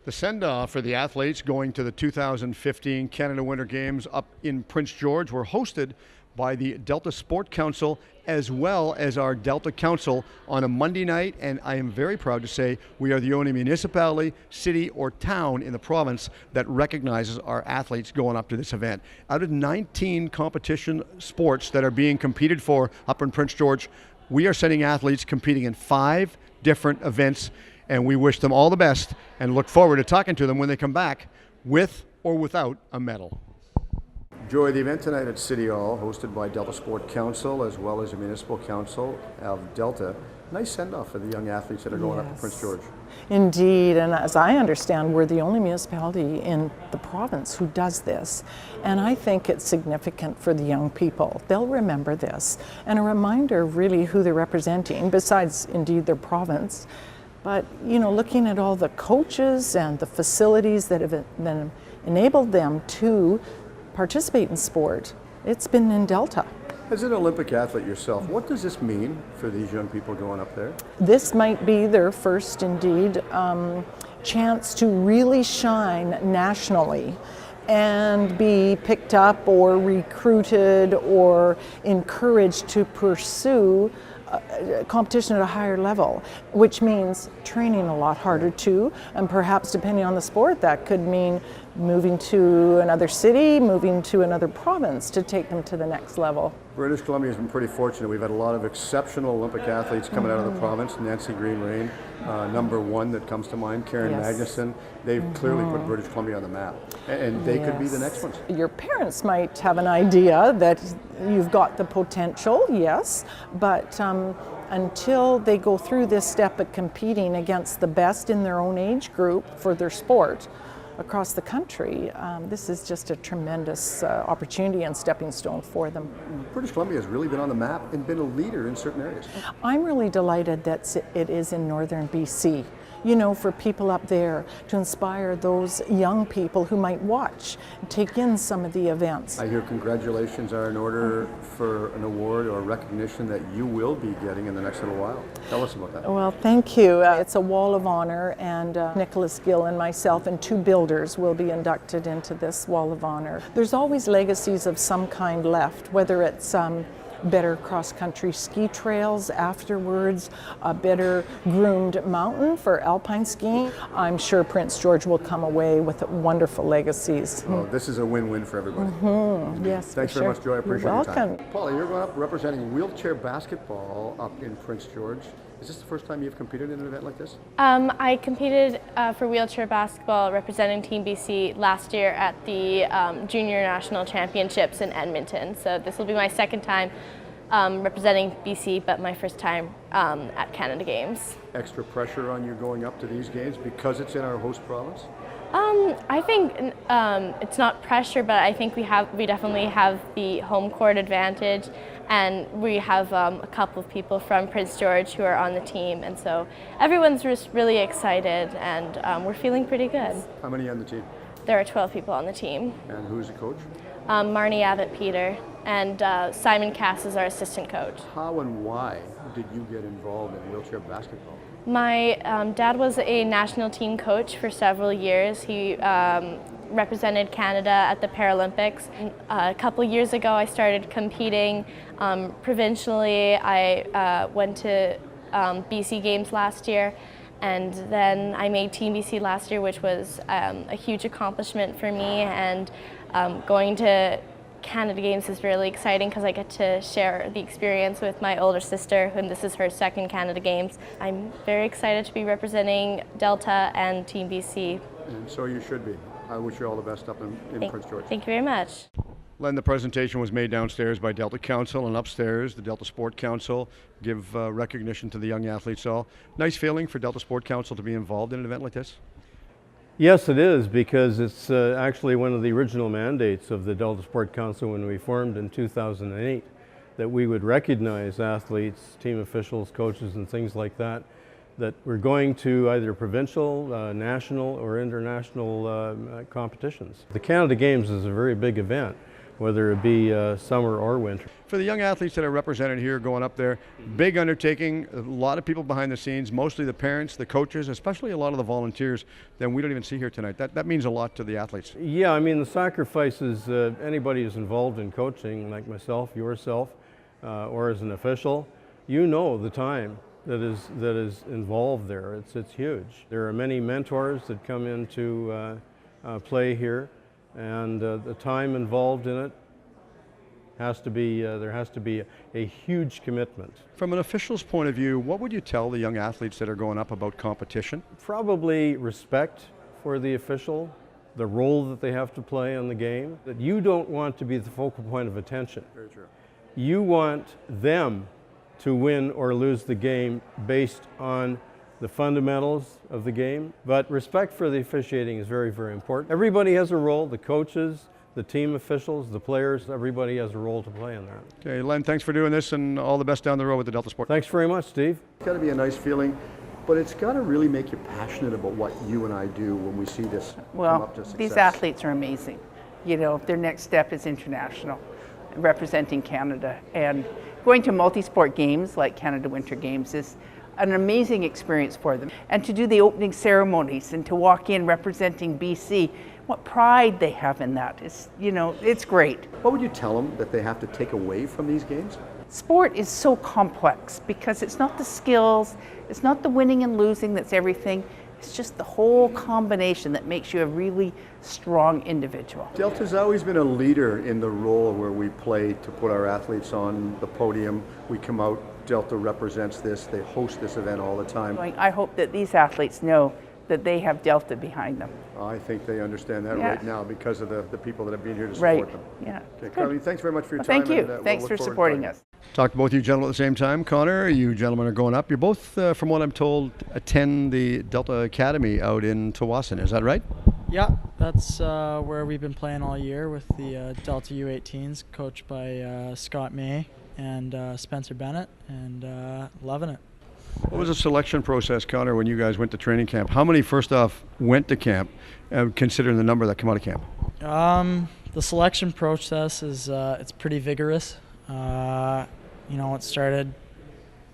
The send-off for the athletes going to the 2015 Canada Winter Games up in Prince George were hosted by the Delta Sport Council as well as our Delta Council on a Monday night, and I am very proud to say we are the only municipality, city, or town in the province that recognizes our athletes going up to this event. Out of 19 competition sports that are being competed for up in Prince George, we are sending athletes competing in 5 different events, and we wish them all the best and look forward to talking to them when they come back with or without a medal. Enjoy the event tonight at City Hall, hosted by Delta Sport Council as well as the Municipal Council of Delta. Nice send-off for the young athletes that are going up to Prince George. Indeed, and as I understand, we're the only municipality in the province who does this. And I think it's significant for the young people. They'll remember this, and a reminder of really who they're representing, besides indeed their province. But, you know, looking at all the coaches and the facilities that have been enabled them to participate in sport, it's been in Delta. As an Olympic athlete yourself, what does this mean for these young people going up there? This might be their first, indeed, chance to really shine nationally and be picked up or recruited or encouraged to pursue competition at a higher level, which means training a lot harder too, and perhaps depending on the sport that could mean moving to another city, moving to another province to take them to the next level. British Columbia has been pretty fortunate. We've had a lot of exceptional Olympic athletes coming out of the province. Nancy Green-Rain, number one that comes to mind, Karen Magnuson. They've clearly put British Columbia on the map, and they could be the next ones. Your parents might have an idea that you've got the potential, yes, but until they go through this step of competing against the best in their own age group for their sport across the country, this is just a tremendous opportunity and stepping stone for them. British Columbia has really been on the map and been a leader in certain areas. I'm really delighted that it is in northern BC. You know, for people up there to inspire those young people who might watch, take in some of the events. I hear congratulations are in order for an award or recognition that you will be getting in the next little while. Tell us about that. Well, thank you. It's a wall of honor, and Nicholas Gill and myself and 2 builders will be inducted into this wall of honor. There's always legacies of some kind left, whether it's better cross-country ski trails afterwards, a better groomed mountain for alpine skiing. I'm sure Prince George will come away with wonderful legacies. Well, this is a win-win for everybody. Yes, thanks very much, Joy. I appreciate your time. Welcome. Paula, you're going up representing wheelchair basketball up in Prince George. Is this the first time you've competed in an event like this? I competed for wheelchair basketball representing Team BC last year at the Junior National Championships in Edmonton. So this will be my second time representing BC, but my first time at Canada Games. Extra pressure on you going up to these games because it's in our host province? I think it's not pressure, but I think we definitely have the home court advantage, and we have a couple of people from Prince George who are on the team, and so everyone's just really excited, and we're feeling pretty good. How many on the team? There are 12 people on the team. And who's the coach? Marnie Abbott-Peter, and Simon Cass is our assistant coach. How and why did you get involved in wheelchair basketball? My dad was a national team coach for several years. He represented Canada at the Paralympics. A couple years ago I started competing provincially. I went to BC Games last year, and then I made Team BC last year, which was a huge accomplishment for me, and going to Canada Games is really exciting because I get to share the experience with my older sister, and this is her second Canada Games. I'm very excited to be representing Delta and Team BC. And so you should be. I wish you all the best up in Prince George. Thank you very much. Len, the presentation was made downstairs by Delta Council, and upstairs the Delta Sport Council give recognition to the young athletes all. Nice feeling for Delta Sport Council to be involved in an event like this? Yes, it is, because it's actually one of the original mandates of the Delta Sport Council when we formed in 2008, that we would recognize athletes, team officials, coaches, and things like that, that were going to either provincial, national, or international competitions. The Canada Games is a very big event. whether it be summer or winter. For the young athletes that are represented here going up there, big undertaking, a lot of people behind the scenes, mostly the parents, the coaches, especially a lot of the volunteers that we don't even see here tonight. That means a lot to the athletes. Yeah, I mean, the sacrifices, anybody who's involved in coaching, like myself, yourself, or as an official, you know the time that is involved there. It's huge. There are many mentors that come into play here, and the time involved in it has to be, there has to be a huge commitment. From an official's point of view, what would you tell the young athletes that are going up about competition? Probably respect for the official, the role that they have to play in the game, that you don't want to be the focal point of attention. Very true. You want them to win or lose the game based on the fundamentals of the game, but respect for the officiating is very, very important. Everybody has a role, the coaches, the team officials, the players, everybody has a role to play in that. Okay, Len, thanks for doing this, and all the best down the road with the Delta Sport. Thanks very much, Steve. It's got to be a nice feeling, but it's got to really make you passionate about what you and I do when we see this come up to success. These athletes are amazing. You know, their next step is international, representing Canada. And going to multi-sport games like Canada Winter Games is an amazing experience for them. And to do the opening ceremonies and to walk in representing BC, what pride they have in that is, you know, it's great. What would you tell them that they have to take away from these games? Sport is so complex because it's not the skills, it's not the winning and losing that's everything. It's just the whole combination that makes you a really strong individual. Delta's always been a leader in the role where we play to put our athletes on the podium. We come out, Delta represents this, they host this event all the time. I hope that these athletes know that they have Delta behind them. I think they understand that right now because of the people that have been here to Right, support them. yeah. Okay, Carlene, thanks very much for your Well, time. thank you. And, Thanks we'll for look forward to supporting talking. us. Talk to both you gentlemen at the same time. Connor, you gentlemen are going up. You're both, from what I'm told, attend the Delta Academy out in Tawasin. Is that right? Yeah, that's where we've been playing all year with the Delta U18s, coached by Scott May and Spencer Bennett, and loving it. What was the selection process, Connor, when you guys went to training camp? How many, first off, went to camp, considering the number that come out of camp? The selection process is it's pretty vigorous. You know, it started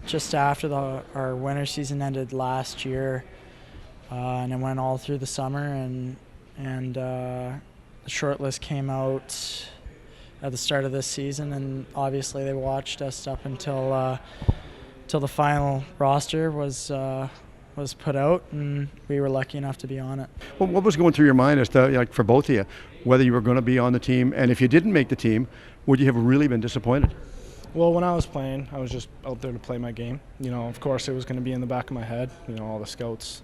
just after our winter season ended last year, and it went all through the summer, and the short list came out at the start of this season, and obviously they watched us up until the final roster was put out, and we were lucky enough to be on it. Well, what was going through your mind as to, like, for both of you, whether you were going to be on the team, and if you didn't make the team, would you have really been disappointed? Well, when I was playing, I was just out there to play my game. You know, of course, it was going to be in the back of my head. You know, all the scouts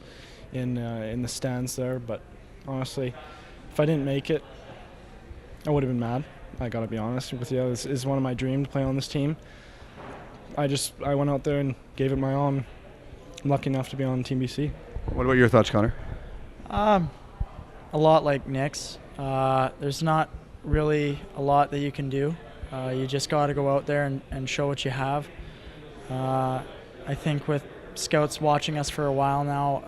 in the stands there. But honestly, if I didn't make it, I would have been mad. I got to be honest with you. This is one of my dreams to play on this team. I went out there and gave it my all. I'm lucky enough to be on Team BC. What about your thoughts, Connor? A lot like Nick's. There's not really a lot that you can do. You just got to go out there and show what you have. I think with scouts watching us for a while now,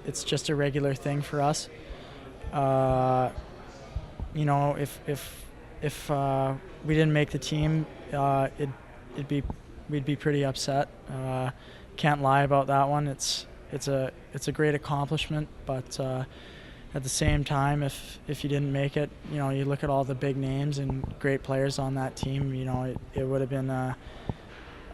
it's just a regular thing for us. You know, if we didn't make the team, we'd be pretty upset. Can't lie about that one. It's a great accomplishment, but at the same time, if you didn't make it, you know, you look at all the big names and great players on that team. You know, it would have been a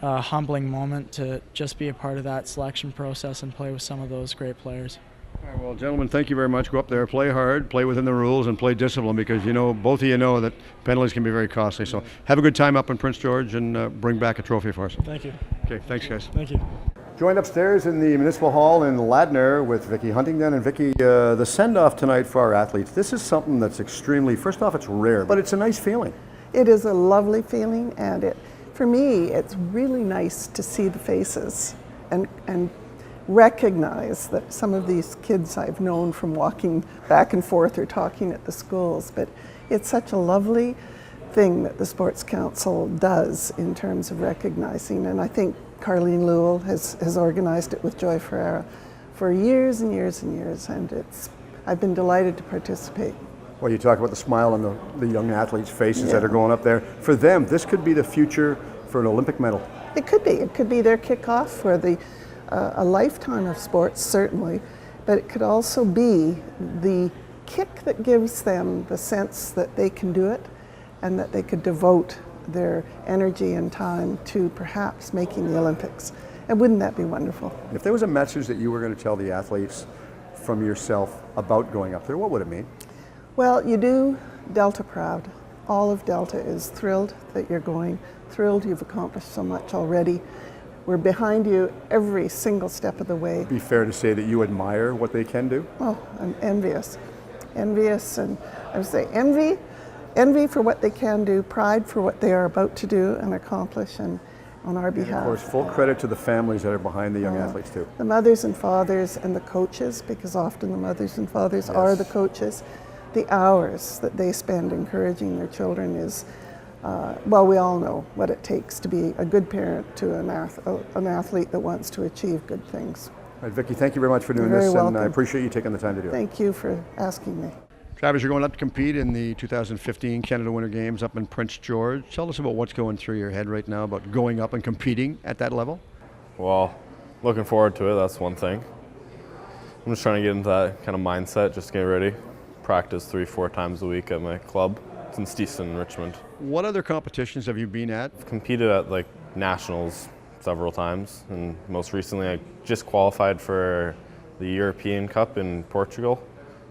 humbling moment to just be a part of that selection process and play with some of those great players. All right, well, gentlemen, thank you very much. Go up there, play hard, play within the rules, and play discipline, because you know, both of you know that penalties can be very costly. So have a good time up in Prince George, and bring back a trophy for us. Thank you. Okay, thanks, guys. Thank you. Joined upstairs in the Municipal Hall in Ladner with Vicki Huntington. And Vicki, the send-off tonight for our athletes, this is something that's extremely, first off, it's rare, but it's a nice feeling. It is a lovely feeling, and for me, it's really nice to see the faces and recognize that some of these kids I've known from walking back and forth or talking at the schools, but it's such a lovely thing that the Sports Council does in terms of recognizing, and I think Carlene Lewell has organized it with Joy Ferreira for years and years and years, and I've been delighted to participate. Well, you talk about the smile on the young athletes' faces that are going up there. For them, this could be the future for an Olympic medal. It could be. It could be their kickoff for a lifetime of sports, certainly, but it could also be the kick that gives them the sense that they can do it and that they could devote their energy and time to perhaps making the Olympics. And wouldn't that be wonderful? If there was a message that you were going to tell the athletes from yourself about going up there, what would it mean? Well, you do Delta proud. All of Delta is thrilled that you're going, thrilled you've accomplished so much already. We're behind you every single step of the way. It'd be fair to say that you admire what they can do? Oh, I'm envious. Envious, and I would say envy for what they can do, pride for what they are about to do and accomplish, and on our behalf. And of course, full credit to the families that are behind the young athletes too. The mothers and fathers and the coaches, because often the mothers and fathers are the coaches. The hours that they spend encouraging their children is, well, we all know what it takes to be a good parent to an athlete that wants to achieve good things. All right, Vicki, thank you very much for doing You're this, very and welcome. I appreciate you taking the time to do it. Thank you for asking me. Travis, you're going up to compete in the 2015 Canada Winter Games up in Prince George. Tell us about what's going through your head right now about going up and competing at that level. Well, looking forward to it, that's one thing. I'm just trying to get into that kind of mindset, just get ready. Practice 3-4 times a week at my club. It's in Steeson in Richmond. What other competitions have you been at? I've competed at like nationals several times, and most recently I just qualified for the European Cup in Portugal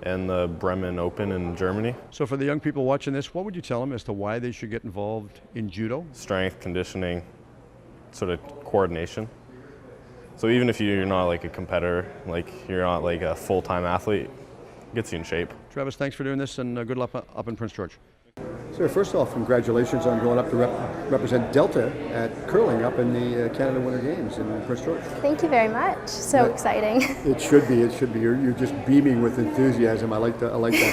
and the Bremen Open in Germany. So for the young people watching this, what would you tell them as to why they should get involved in judo? Strength, conditioning, sort of coordination. So even if you're not like a competitor, like you're not like a full-time athlete, it gets you in shape. Travis, thanks for doing this, and good luck up in Prince George. Sir, first off, congratulations on going up to represent Delta at curling up in the Canada Winter Games in Prince George. Thank you very much. So exciting. It should be. It should be. You're just beaming with enthusiasm. I like that.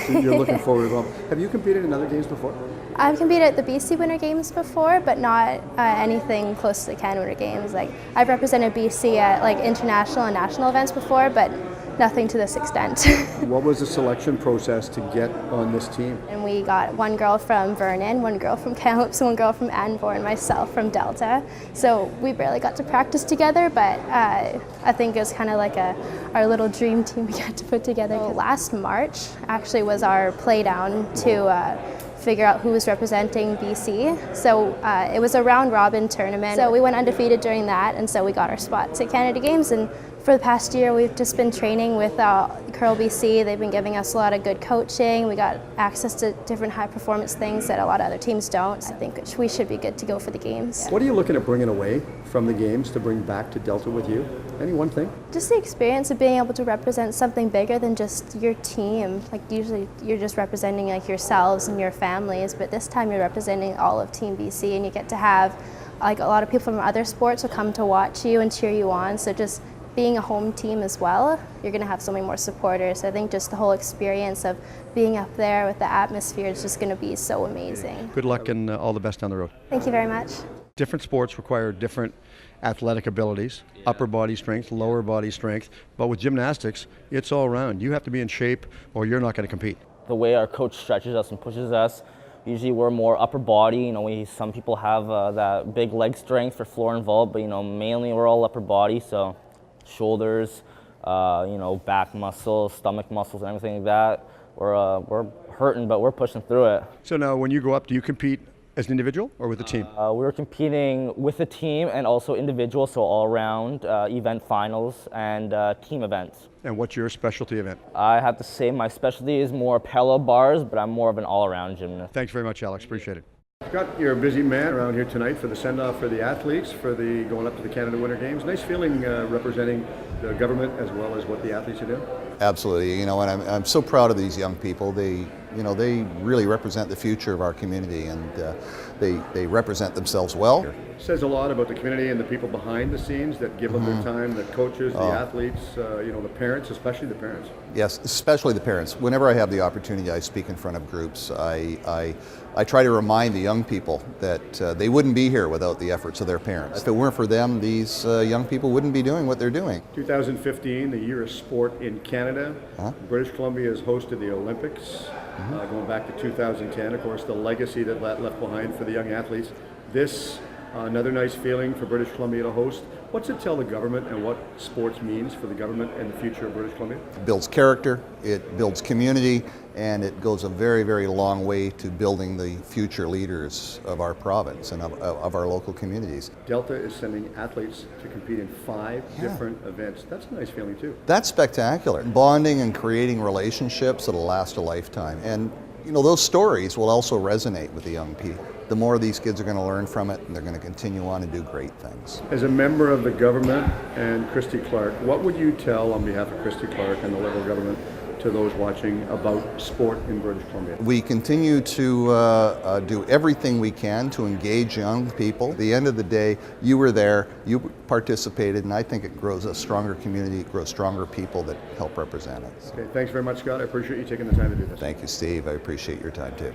You're looking forward to it. Have you competed in other games before? I've competed at the BC Winter Games before, but not anything close to the Canada Winter Games. Like I've represented BC at like international and national events before, but nothing to this extent. What was the selection process to get on this team? And we got one girl from Vernon, one girl from Kamloops, one girl from Anvor, and myself from Delta. So we barely got to practice together, but I think it was kind of like our little dream team we got to put together. Last March actually was our play down to figure out who was representing BC. So it was a round robin tournament. So we went undefeated during that, and so we got our spots at Canada Games. And for the past year, we've just been training with Curl BC. They've been giving us a lot of good coaching. We got access to different high performance things that a lot of other teams don't. So I think we should be good to go for the games. What are you looking at bringing away from the games to bring back to Delta with you? Any one thing? Just the experience of being able to represent something bigger than just your team. Like usually you're just representing like yourselves and your families, but this time you're representing all of Team BC, and you get to have like a lot of people from other sports will come to watch you and cheer you on. So just being a home team as well, you're going to have so many more supporters. I think just the whole experience of being up there with the atmosphere is just going to be so amazing. Good luck and all the best down the road. Thank you very much. Different sports require different athletic abilities, upper body strength, lower body strength, but with gymnastics, it's all around. You have to be in shape or you're not going to compete. The way our coach stretches us and pushes us, usually we're more upper body. You know, some people have that big leg strength for floor and vault, but mainly we're all upper body. So shoulders, back muscles, stomach muscles, and everything like that. We're hurting, but we're pushing through it. So now, when you go up, do you compete as an individual or with a team? We're competing with a team and also individual, so all-around event finals and team events. And what's your specialty event? I have to say my specialty is more parallel bars, but I'm more of an all-around gymnast. Thanks very much, Alex. Appreciate it. Scott, you're a busy man around here tonight for the send-off for the athletes, for the going up to the Canada Winter Games. Nice feeling representing the government as well as what the athletes are doing. Absolutely, and I'm so proud of these young people. They really represent the future of our community, and they represent themselves well. It says a lot about the community and the people behind the scenes that give them their time, the coaches, the athletes, the parents, especially the parents. Yes, especially the parents. Whenever I have the opportunity, I speak in front of groups. I try to remind the young people that they wouldn't be here without the efforts of their parents. If it weren't for them, these young people wouldn't be doing what they're doing. 2015, the year of sport in Canada. British Columbia has hosted the Olympics. going back to 2010, of course, the legacy that left behind for the young athletes. This, another nice feeling for British Columbia to host. What's it tell the government and what sports means for the government and the future of British Columbia? It builds character, it builds community, and it goes a very, very long way to building the future leaders of our province and of our local communities. Delta is sending athletes to compete in 5 different events. That's a nice feeling too. That's spectacular. Bonding and creating relationships that'll last a lifetime. And you know, those stories will also resonate with the young people. The more these kids are going to learn from it, and they're going to continue on and do great things. As a member of the government and Christy Clark, what would you tell on behalf of Christy Clark and the Liberal government to those watching about sport in British Columbia? We continue to do everything we can to engage young people. At the end of the day, you were there, you participated, and I think it grows a stronger community, it grows stronger people that help represent it. Okay, thanks very much, Scott. I appreciate you taking the time to do this. Thank you, Steve. I appreciate your time too.